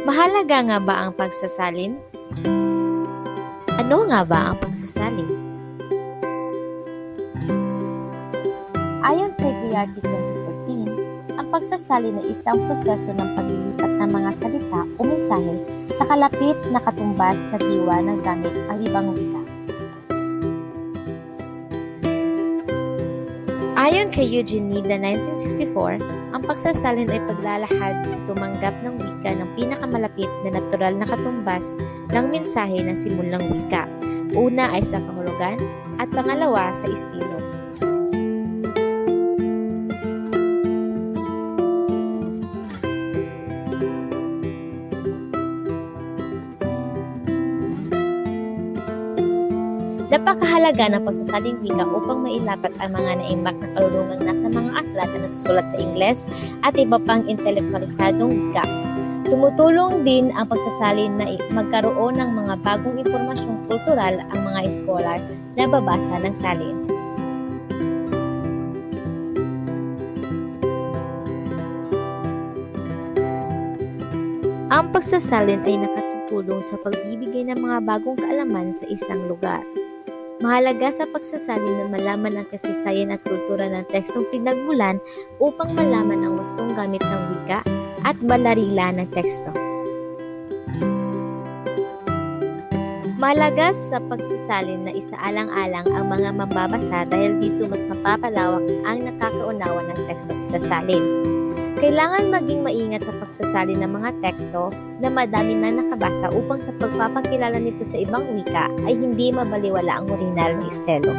Mahalaga nga ba ang pagsasalin? Ano nga ba ang pagsasalin? Ayon kay DRT 2014, ang pagsasalin ay isang proseso ng paglilipat ng mga salita o mensahe sa kalapit na katumbas na diwa ng gamit ang ibang wika. Ayon kay Eugene Nida 1964, ang pagsasalin ay paglalahad sa tumanggap ng wika ng pinakamalapit na natural na katumbas ng mensahe ng simulang wika. Una ay sa kahulugan at pangalawa sa estilo. Napakahalaga ng pagsasaling wika upang mailapat ang mga naimbak na karunungang nasa mga aklat na nasusulat sa Ingles at iba pang intelektualisadong wika. Tumutulong din ang pagsasalin na magkaroon ng mga bagong impormasyong kultural ang mga eskolar na babasa ng salin. Ang pagsasalin ay nakatutulong sa pagbibigay ng mga bagong kaalaman sa isang lugar. Mahalaga sa pagsasalin na malaman ang kasaysayan at kultura ng tekstong pinagmulan upang malaman ang wastong gamit ng wika at balarila ng teksto. Mahalaga sa pagsasalin na isaalang-alang ang mga mambabasa dahil dito mas mapapalawak ang nakakaunawa ng tekstong isasalin. Kailangan maging maingat sa pagsasalin ng mga teksto na madami na nakabasa upang sa pagpapakilala nito sa ibang wika ay hindi mabaliwala ang orihinal na estilo.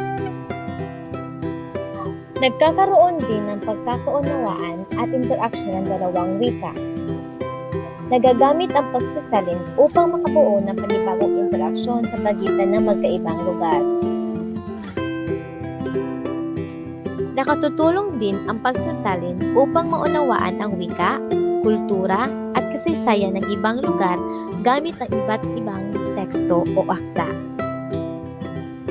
Nagkakaroon din ng pagkakaunawaan at interaksyon ng dalawang wika. Nagagamit ang pagsasalin upang makabuo ng panibagong interaksyon sa pagitan ng magkaibang lugar. Nakatutulong din ang pagsasalin upang maunawaan ang wika, kultura at kasaysayan ng ibang lugar gamit ang iba't ibang teksto o akda.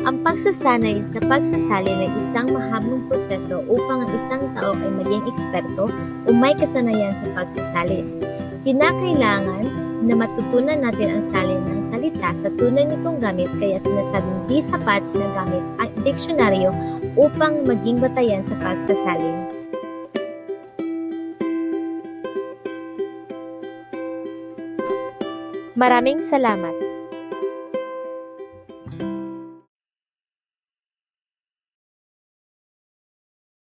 Ang pagsasanay sa pagsasalin ay isang mahabang proseso upang ang isang tao ay maging eksperto o may kasanayan sa pagsasalin. Kinakailangan na matutunan natin ang salin ng salita sa tunay nitong gamit kaya sinasabing di sapat na gamit ang diksyonaryo upang maging batayan sa pagsasalin. Maraming salamat!